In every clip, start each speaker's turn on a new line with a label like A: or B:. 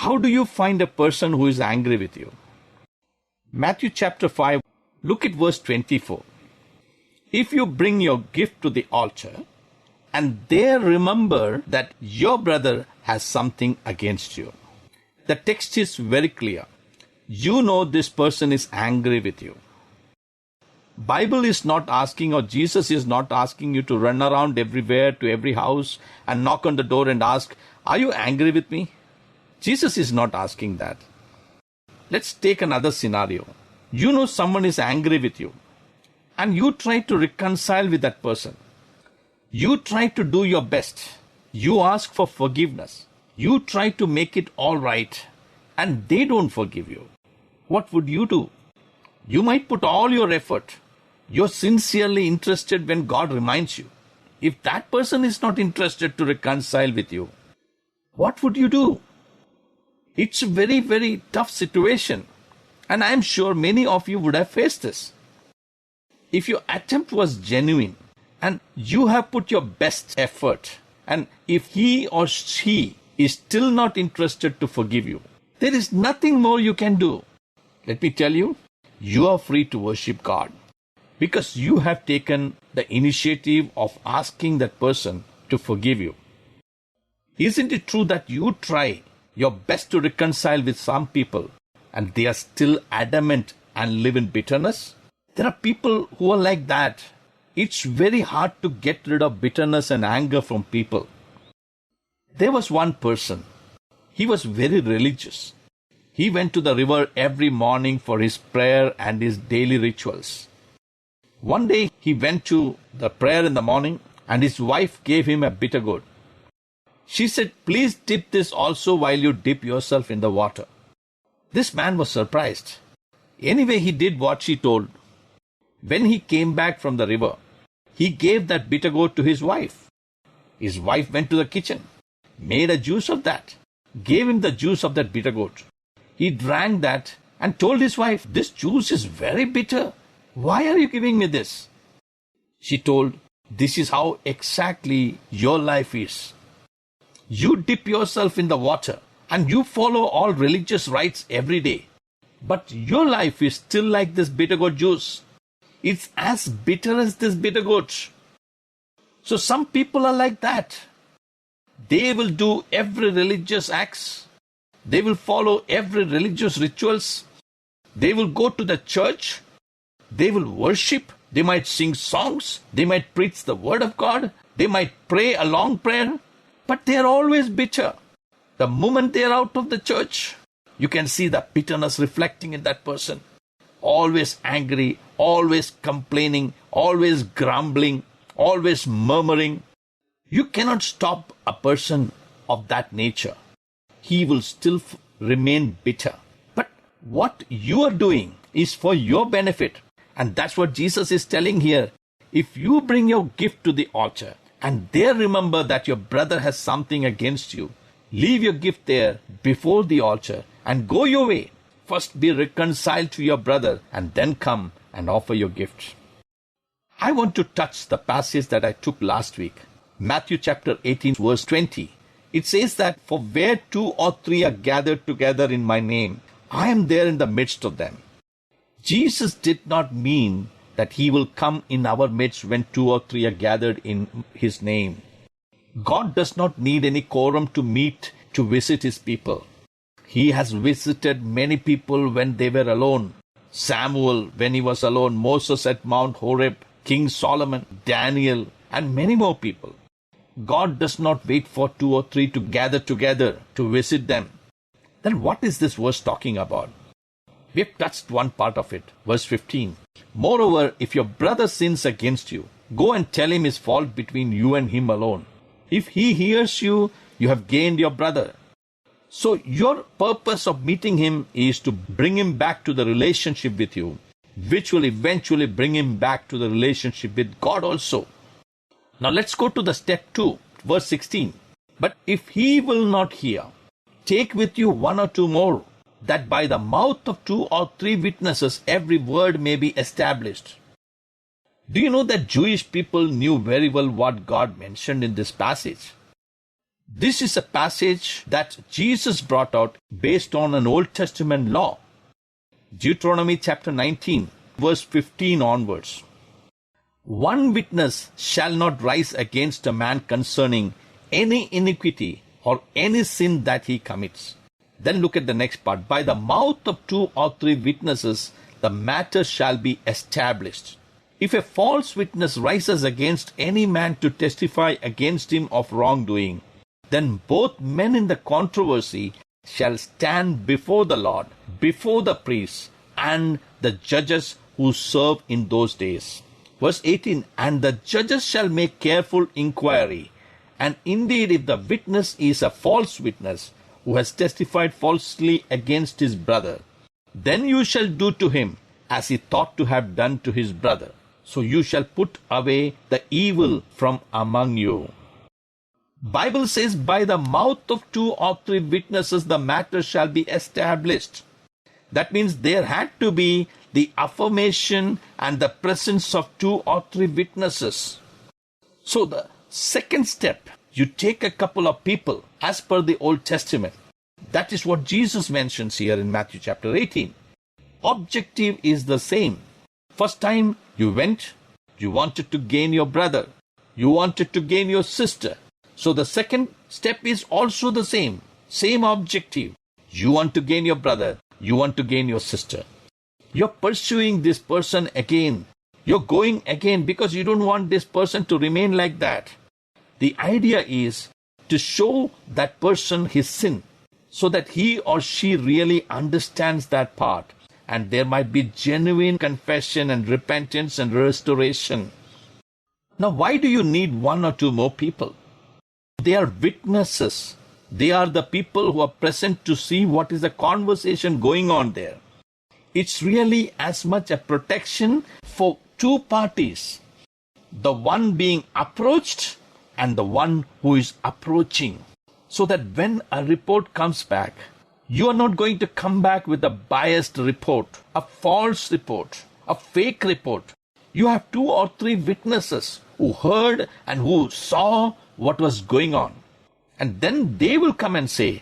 A: How do you find a person who is angry with you? Matthew chapter 5, look at verse 24. If you bring your gift to the altar, and there remember that your brother has something against you. The text is very clear. You know this person is angry with you. Bible is not asking, or Jesus is not asking you to run around everywhere to every house and knock on the door and ask, are you angry with me? Jesus is not asking that. Let's take another scenario. You know someone is angry with you and you try to reconcile with that person. You try to do your best. You ask for forgiveness. You try to make it all right and they don't forgive you. What would you do? You might put all your effort. You're sincerely interested when God reminds you. If that person is not interested to reconcile with you, what would you do? It's a very, very tough situation. And I'm sure many of you would have faced this. If your attempt was genuine and you have put your best effort, and if he or she is still not interested to forgive you, there is nothing more you can do. Let me tell you, you are free to worship God because you have taken the initiative of asking that person to forgive you. Isn't it true that you try your best to reconcile with some people and they are still adamant and live in bitterness? There are people who are like that. It's very hard to get rid of bitterness and anger from people. There was one person. He was very religious. He went to the river every morning for his prayer and his daily rituals. One day he went to the prayer in the morning and his wife gave him a bitter gourd. She said, please dip this also while you dip yourself in the water. This man was surprised. Anyway, he did what she told. When he came back from the river, he gave that bitter gourd to his wife. His wife went to the kitchen, made a juice of that, gave him the juice of that bitter gourd. He drank that and told his wife, this juice is very bitter. Why are you giving me this? She told, this is how exactly your life is. You dip yourself in the water and you follow all religious rites every day. But your life is still like this bitter gourd juice. It's as bitter as this bitter gourd. So some people are like that. They will do every religious acts. They will follow every religious rituals. They will go to the church. They will worship. They might sing songs. They might preach the word of God. They might pray a long prayer. But they are always bitter. The moment they are out of the church, you can see the bitterness reflecting in that person. Always angry, always complaining, always grumbling, always murmuring. You cannot stop a person of that nature. He will still remain bitter. But what you are doing is for your benefit. And that's what Jesus is telling here. If you bring your gift to the altar and there remember that your brother has something against you, leave your gift there before the altar and go your way. First be reconciled to your brother and then come and offer your gift. I want to touch the passage that I took last week. Matthew chapter 18 verse 20. It says that, for where 2 or 3 are gathered together in my name, I am there in the midst of them. Jesus did not mean that he will come in our midst when 2 or 3 are gathered in his name. God does not need any quorum to meet to visit his people. He has visited many people when they were alone. Samuel when he was alone, Moses at Mount Horeb, King Solomon, Daniel, and many more people. God does not wait for 2 or 3 to gather together to visit them. Then what is this verse talking about? We have touched one part of it. Verse 15. Moreover, if your brother sins against you, go and tell him his fault between you and him alone. If he hears you, you have gained your brother. So your purpose of meeting him is to bring him back to the relationship with you, which will eventually bring him back to the relationship with God also. Now let's go to the step 2, verse 16. But if he will not hear, take with you 1 or 2 more, that by the mouth of 2 or 3 witnesses every word may be established. Do you know that Jewish people knew very well what God mentioned in this passage? This is a passage that Jesus brought out based on an Old Testament law. Deuteronomy chapter 19, verse 15 onwards. One witness shall not rise against a man concerning any iniquity or any sin that he commits. Then look at the next part. By the mouth of 2 or 3 witnesses, the matter shall be established. If a false witness rises against any man to testify against him of wrongdoing, then both men in the controversy shall stand before the Lord, before the priests and the judges who serve in those days. Verse 18, and the judges shall make careful inquiry. And indeed, if the witness is a false witness who has testified falsely against his brother, then you shall do to him as he thought to have done to his brother. So you shall put away the evil from among you. Bible says, by the mouth of 2 or 3 witnesses, the matter shall be established. That means there had to be the affirmation and the presence of 2 or 3 witnesses. So the second step, you take a couple of people as per the Old Testament. That is what Jesus mentions here in Matthew chapter 18. Objective is the same. First time you went, you wanted to gain your brother. You wanted to gain your sister. So the second step is also the same objective. You want to gain your brother, you want to gain your sister. You're pursuing this person again. You're going again because you don't want this person to remain like that. The idea is to show that person his sin so that he or she really understands that part, and there might be genuine confession and repentance and restoration. Now, why do you need 1 or 2 more people? They are witnesses. They are the people who are present to see what is the conversation going on there. It's really as much a protection for 2 parties. The one being approached and the one who is approaching. So that when a report comes back, you are not going to come back with a biased report, a false report, a fake report. You have 2 or 3 witnesses who heard and who saw what was going on. And then they will come and say,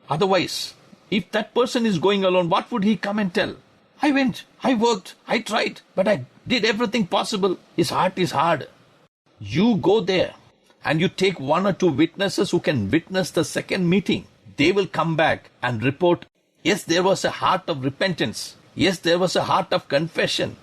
A: otherwise, if that person is going alone, what would he come and tell? I went, I worked, I tried, but I did everything possible. His heart is hard. You go there and you take 1 or 2 witnesses who can witness the second meeting. They will come back and report, yes, there was a heart of repentance. Yes, there was a heart of confession.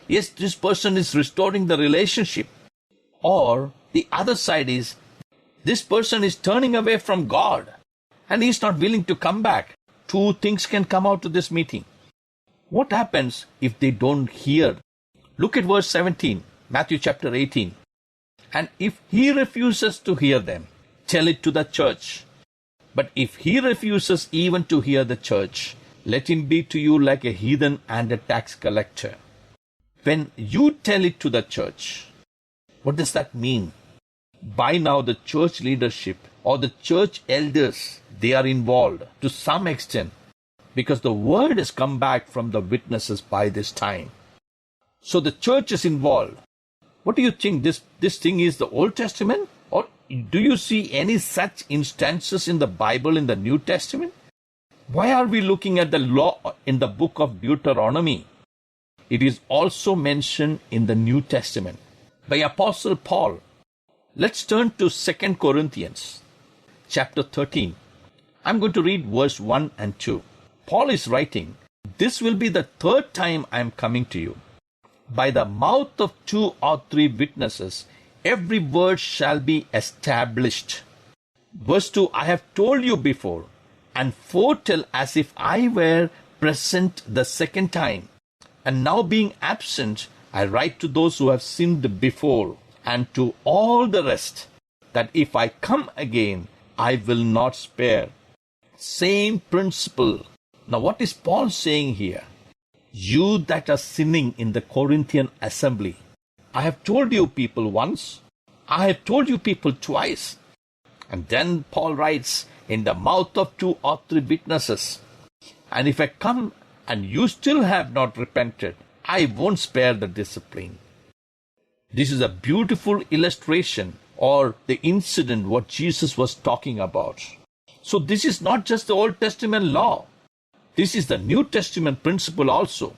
A: Yes, this person is restoring the relationship. Or the other side is, this person is turning away from God and he's not willing to come back. 2 things can come out of this meeting. What happens if they don't hear? Look at verse 17, Matthew chapter 18. And if he refuses to hear them, tell it to the church. But if he refuses even to hear the church, let him be to you like a heathen and a tax collector. When you tell it to the church, what does that mean? By now the church leadership or the church elders, they are involved to some extent because the word has come back from the witnesses by this time. So the church is involved. What do you think? This thing is the Old Testament? Or do you see any such instances in the Bible in the New Testament? Why are we looking at the law in the book of Deuteronomy? It is also mentioned in the New Testament by Apostle Paul. Let's turn to 2 Corinthians chapter 13. I'm going to read verse 1 and 2. Paul is writing, this will be the 3rd time I am coming to you. By the mouth of 2 or 3 witnesses, every word shall be established. Verse 2, I have told you before, and foretell as if I were present the 2nd time. And now being absent, I write to those who have sinned before, and to all the rest, that if I come again, I will not spare. Same principle. Now what is Paul saying here? You that are sinning in the Corinthian assembly, I have told you people once, I have told you people twice. And then Paul writes, in the mouth of 2 or 3 witnesses. And if I come and you still have not repented, I won't spare the discipline. This is a beautiful illustration or the incident what Jesus was talking about. So this is not just the Old Testament law. This is the New Testament principle also.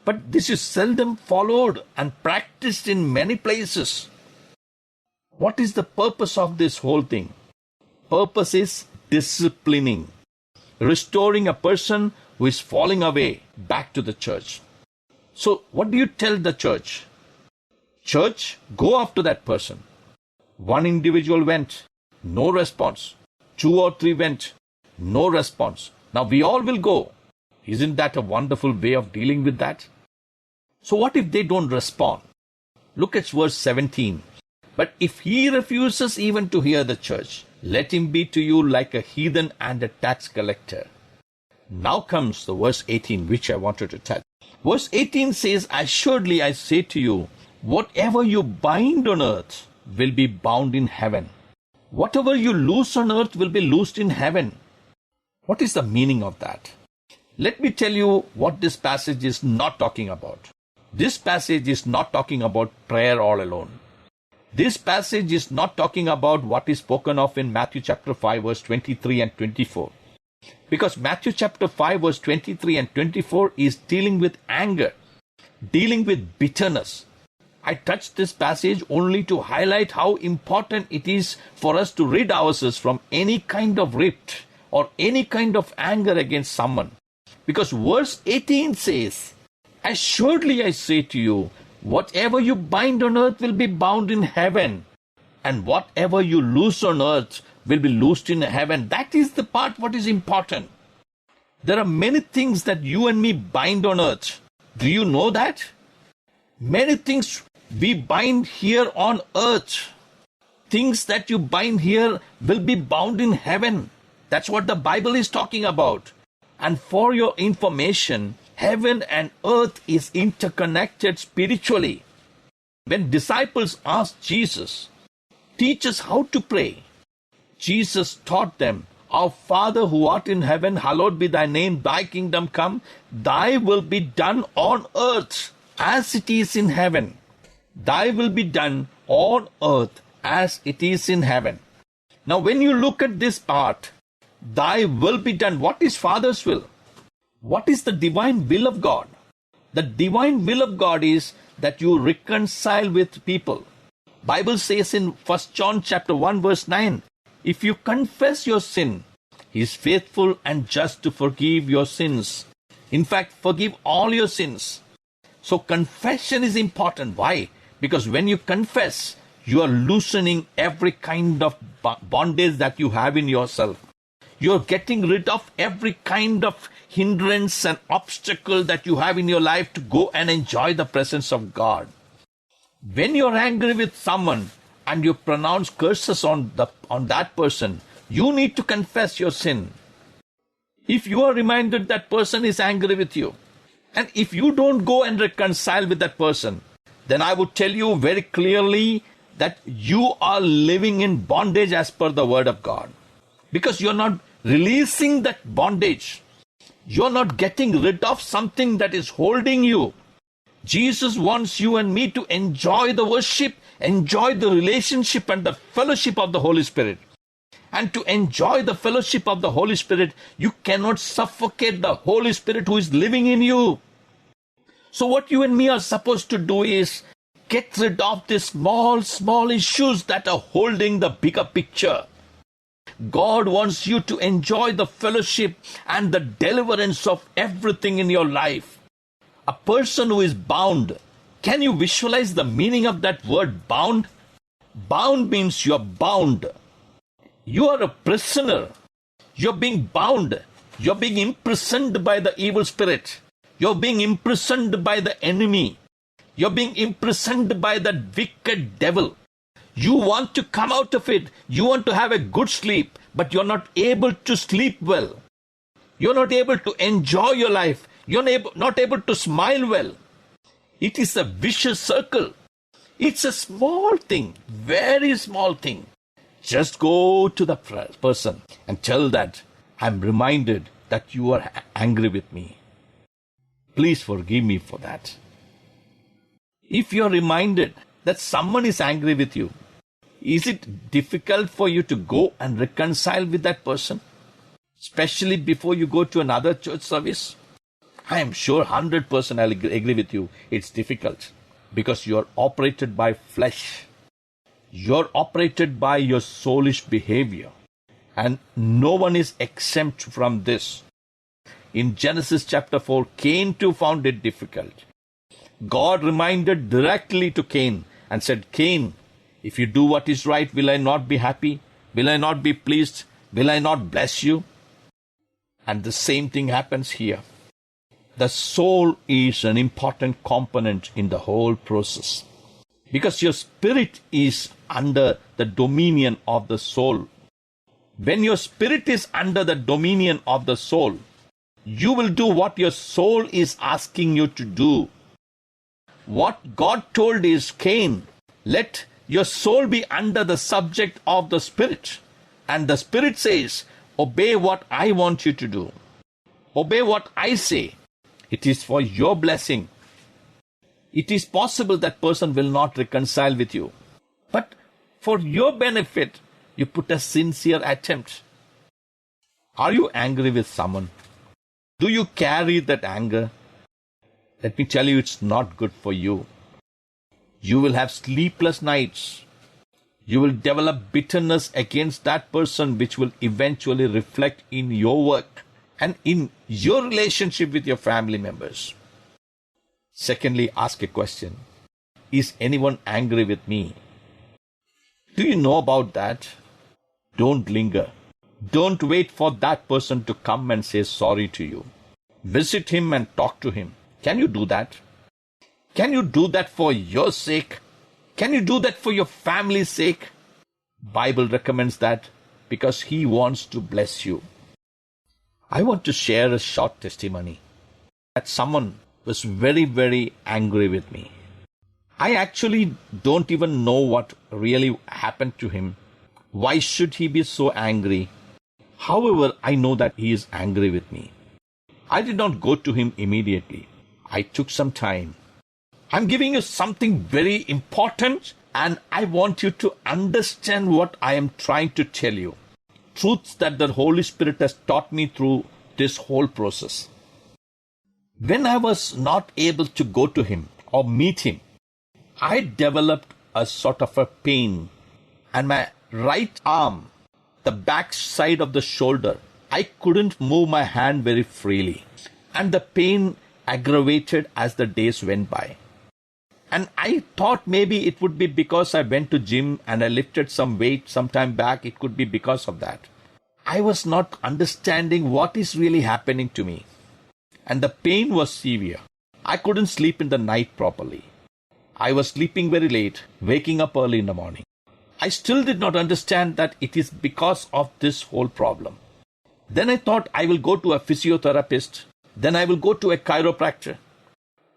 A: But this is seldom followed and practiced in many places. What is the purpose of this whole thing? Purpose is disciplining, restoring a person who is falling away back to the church. So what do you tell the church? Church, go after that person. One individual went, no response. 2 or 3 went, no response. Now we all will go. Isn't that a wonderful way of dealing with that? So what if they don't respond? Look at verse 17. But if he refuses even to hear the church, let him be to you like a heathen and a tax collector. Now comes the verse 18, which I wanted to touch. Verse 18 says, assuredly I say to you, whatever you bind on earth will be bound in heaven. Whatever you loose on earth will be loosed in heaven. What is the meaning of that? Let me tell you what this passage is not talking about. This passage is not talking about prayer all alone. This passage is not talking about what is spoken of in Matthew chapter 5 verse 23 and 24. Because Matthew chapter 5 verse 23 and 24 is dealing with anger, dealing with bitterness. I touched this passage only to highlight how important it is for us to rid ourselves from any kind of rift or any kind of anger against someone. Because verse 18 says, assuredly I say to you, whatever you bind on earth will be bound in heaven, and whatever you loose on earth will be loosed in heaven. That is the part what is important. There are many things that you and me bind on earth. Do you know that? Many things we bind here on earth. Things that you bind here will be bound in heaven. That's what the Bible is talking about. And for your information, heaven and earth is interconnected spiritually. When disciples asked Jesus, teach us how to pray, Jesus taught them, our Father who art in heaven, hallowed be thy name, thy kingdom come, thy will be done on earth as it is in heaven. Thy will be done on earth as it is in heaven. Now when you look at this part, thy will be done. What is Father's will? What is the divine will of God? The divine will of God is that you reconcile with people. Bible says in 1 John chapter 1 verse 9, if you confess your sin, he is faithful and just to forgive your sins. In fact, forgive all your sins. So confession is important. Why? Because when you confess, you are loosening every kind of bondage that you have in yourself. You're getting rid of every kind of hindrance and obstacle that you have in your life to go and enjoy the presence of God. When you're angry with someone and you pronounce curses on that person, you need to confess your sin. If you are reminded that person is angry with you, and if you don't go and reconcile with that person, then I would tell you very clearly that you are living in bondage as per the word of God. Because you're not releasing that bondage. You're not getting rid of something that is holding you. Jesus wants you and me to enjoy the worship, enjoy the relationship and the fellowship of the Holy Spirit. And to enjoy the fellowship of the Holy Spirit, you cannot suffocate the Holy Spirit who is living in you. So what you and me are supposed to do is get rid of these small issues that are holding the bigger picture. God wants you to enjoy the fellowship and the deliverance of everything in your life. A person who is bound, can you visualize the meaning of that word bound? Bound means you're bound. You are a prisoner. You're being bound. You're being imprisoned by the evil spirit. You're being imprisoned by the enemy. You're being imprisoned by that wicked devil. You want to come out of it. You want to have a good sleep, but you're not able to sleep well. You're not able to enjoy your life. You're not able to smile well. It is a vicious circle. It's a small thing, very small thing. Just go to the person and tell that, I'm reminded that you are angry with me. Please forgive me for that. If you're reminded that someone is angry with you, Is it difficult for you to go and reconcile with that person? Especially before you go to another church service? I am sure 100% I'll agree with you. It's difficult because you're operated by flesh. You're operated by your soulish behavior. And no one is exempt from this. In Genesis chapter 4, Cain too found it difficult. God reminded directly to Cain and said, Cain, if you do what is right, will I not be happy? Will I not be pleased? Will I not bless you? And the same thing happens here. The soul is an important component in the whole process. Because your spirit is under the dominion of the soul. When your spirit is under the dominion of the soul, you will do what your soul is asking you to do. What God told is, Cain, let your soul be under the subject of the spirit. And the spirit says, obey what I want you to do. Obey what I say. It is for your blessing. It is possible that person will not reconcile with you. But for your benefit, you put a sincere attempt. Are you angry with someone? Do you carry that anger? Let me tell you, it's not good for you. You will have sleepless nights. You will develop bitterness against that person, which will eventually reflect in your work and in your relationship with your family members. Secondly, ask a question. Is anyone angry with me? Do you know about that? Don't linger. Don't wait for that person to come and say sorry to you. Visit him and talk to him. Can you do that? Can you do that for your sake? Can you do that for your family's sake? Bible recommends that because he wants to bless you. I want to share a short testimony that someone was very, very angry with me. I actually don't even know what really happened to him. Why should he be so angry? However, I know that he is angry with me. I did not go to him immediately. I took some time. I'm giving you something very important, and I want you to understand what I am trying to tell you. Truths that the Holy Spirit has taught me through this whole process. When I was not able to go to him or meet him, I developed a sort of a pain, and my right arm, the back side of the shoulder, I couldn't move my hand very freely, and the pain aggravated as the days went by. And I thought maybe it would be because I went to gym and I lifted some weight some time back. It could be because of that. I was not understanding what is really happening to me. And the pain was severe. I couldn't sleep in the night properly. I was sleeping very late, waking up early in the morning. I still did not understand that it is because of this whole problem. Then I thought I will go to a physiotherapist. Then I will go to a chiropractor.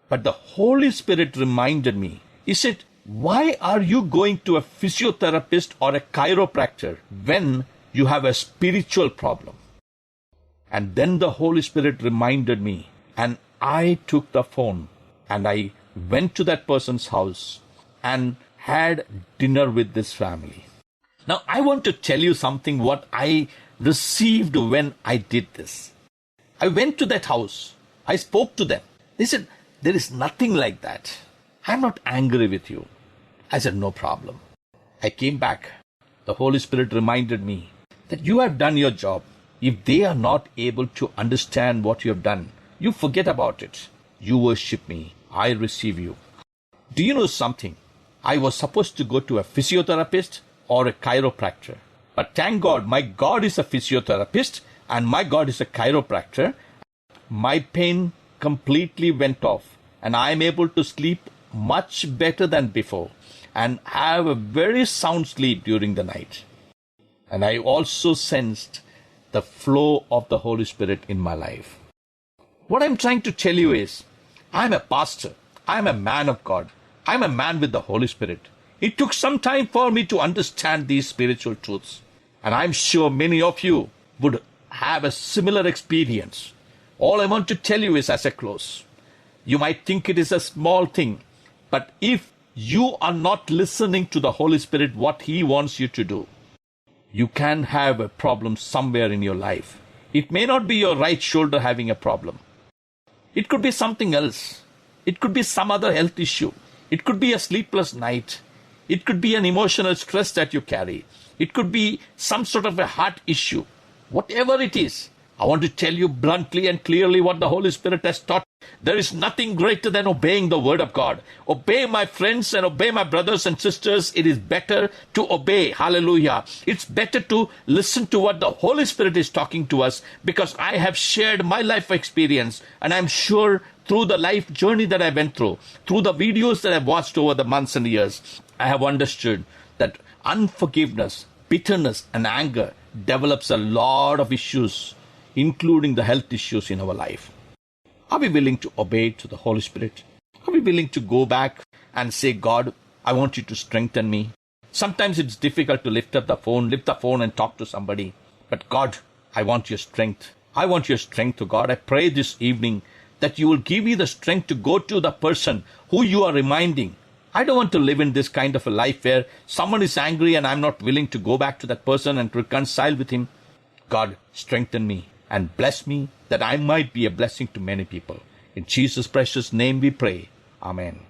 A: But the Holy Spirit reminded me. He said, why are you going to a physiotherapist or a chiropractor when you have a spiritual problem? And then the Holy Spirit reminded me, and I took the phone and I went to that person's house and had dinner with this family. Now, I want to tell you something what I received when I did this. I went to that house. I spoke to them. They said, there is nothing like that. I'm not angry with you. I said, no problem. I came back. The Holy Spirit reminded me that you have done your job. If they are not able to understand what you have done, you forget about it. You worship me. I receive you. Do you know something? I was supposed to go to a physiotherapist or a chiropractor. But thank God, my God is a physiotherapist and my God is a chiropractor. My pain completely went off and I am able to sleep much better than before and have a very sound sleep during the night. And I also sensed the flow of the Holy Spirit in my life. What I'm trying to tell you is, I'm a pastor. I'm a man of God. I'm a man with the Holy Spirit. It took some time for me to understand these spiritual truths. And I'm sure many of you would have a similar experience. All I want to tell you is as I close, you might think it is a small thing, but if you are not listening to the Holy Spirit, what He wants you to do, you can have a problem somewhere in your life. It may not be your right shoulder having a problem. It could be something else. It could be some other health issue. It could be a sleepless night. It could be an emotional stress that you carry. It could be some sort of a heart issue. Whatever it is, I want to tell you bluntly and clearly what the Holy Spirit has taught. There is nothing greater than obeying the Word of God. Obey, my friends, and obey, my brothers and sisters. It is better to obey. Hallelujah. It's better to listen to what the Holy Spirit is talking to us, because I have shared my life experience, and I'm sure through the life journey that I went through the videos that I've watched over the months and years, I have understood that unforgiveness, bitterness, and anger develops a lot of issues, including the health issues in our life. Are we willing to obey to the Holy Spirit? Are we willing to go back and say, God, I want you to strengthen me? Sometimes it's difficult to lift the phone and talk to somebody. But God, I want your strength. I want your strength, to God. I pray this evening that you will give me the strength to go to the person who you are reminding. I don't want to live in this kind of a life where someone is angry and I'm not willing to go back to that person and reconcile with him. God, strengthen me and bless me that I might be a blessing to many people. In Jesus' precious name we pray. Amen.